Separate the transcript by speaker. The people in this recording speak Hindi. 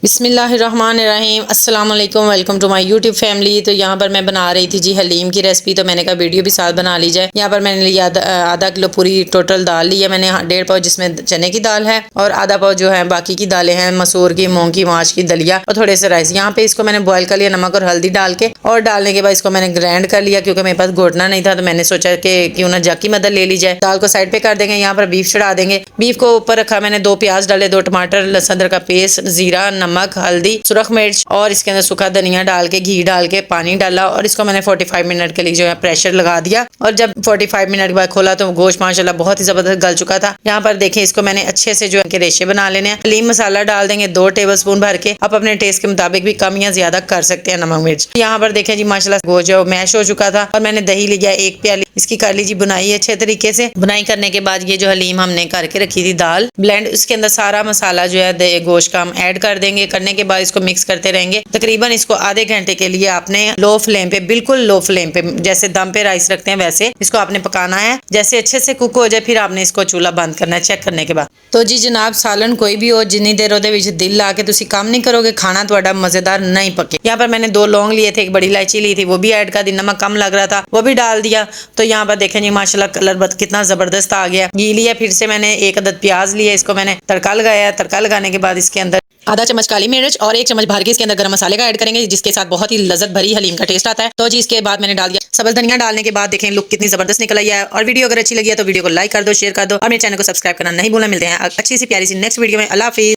Speaker 1: बिस्मिल्लाहिर्रहमानिर्रहीम अस्सलाम वालेकुम, welcome to my YouTube family. तो यहाँ पर मैं बना रही थी जी हलीम की रेसिपी। तो मैंने कहा वीडियो भी साथ बना ली जाए। यहाँ पर मैंने लिया आधा किलो पूरी टोटल दाल ली है मैंने, 1.5 पाव जिसमें चने की दाल है और आधा पाव जो है बाकी की दालें हैं, मसूर की, मूंग की, माश की, दलिया और थोड़े से राइस। यहाँ पे इसको मैंने बॉयल कर लिया नमक और हल्दी डाल के, और डालने के बाद इसको मैंने ग्राइंड कर लिया क्योंकि मेरे पास घोटना नहीं था। तो मैंने सोचा कि क्यों ना जग की मदद ले ली जाए। दाल को साइड पे कर देंगे। यहाँ पर बीफ चढ़ा देंगे। बीफ को ऊपर रखा मैंने, 2 प्याज डाले, 2 टमाटर, लहसुन अदरक का पेस्ट, जीरा, नमक, हल्दी, सुरख मिर्च और इसके अंदर सूखा धनिया डाल के, घी डाल के, पानी डाला और इसको मैंने 45 मिनट के लिए जो है प्रेशर लगा दिया। और जब 45 मिनट के बाद खोला तो गोश्त माशाल्लाह बहुत ही जबरदस्त गल चुका था। यहाँ पर देखें, इसको मैंने अच्छे से जो है रेशे बना लेने हैं। हलीम मसाला डाल देंगे 2 टेबलस्पून भर के। आप अपने टेस्ट के मुताबिक भी कम या ज्यादा कर सकते हैं नमक मिर्च। यहाँ पर देखें जी माशाल्लाह गोश्त जो मैश हो चुका था और मैंने दही लिया 1 प्याली, इसकी कर लीजिए बुनाई अच्छे तरीके से। बुनाई करने के बाद ये जो हलीम हमने करके रखी थी दाल ब्लेंड, उसके अंदर सारा मसाला जो है गोश्त का हम ऐड कर देंगे। करने के बाद इसको मिक्स करते रहेंगे। तकरीबन इसको आधे घंटे के लिए आपने लो फ्लेम पे, बिल्कुल लो फ्लेम पे, जैसे दम पे राइस रखते हैं वैसे इसको आपने पकाना है। जैसे अच्छे से कुक हो जाए फिर आपने इसको चूल्हा बंद करना है चेक करने के बाद। तो जी जनाब, सालन कोई भी हो, जिन्नी देर ਉਹਦੇ ਵਿੱਚ दिल ला के तुसी काम नहीं करोगे, खाना थोड़ा मजेदार नहीं पके। यहाँ पर मैंने 2 लौंग लिए थे, 1 बड़ी इलायची ली थी, वो भी ऐड कर दी। नमक कम लग रहा था वो भी डाल दिया। तो यहाँ पर देखें जी माशाल्लाह कलर कितना जबरदस्त आ गया। घी लिया, फिर से मैंने 1 अदद प्याज लिया, इसको मैंने तड़का लगाया। तड़का लगाने के बाद इसके अंदर आधा चम्मच काली मिर्च और 1 चम्मच भर के इसके अंदर गरम मसाले का ऐड करेंगे, जिसके साथ बहुत ही लज्जत भरी हलीम का टेस्ट आता है। तो जी इसके बाद मैंने डाल दिया सब्ज धनिया। डालने के बाद देखें लुक कितनी जबरदस्त निकल आई है। और वीडियो अगर अच्छी लगी है तो वीडियो को लाइक कर दो, शेयर कर दो और मेरे चैनल को सब्सक्राइब करना नहीं भूलना। मिलते हैं अच्छी सी प्यारी सी नेक्स्ट वीडियो में। अल्लाह हाफिज।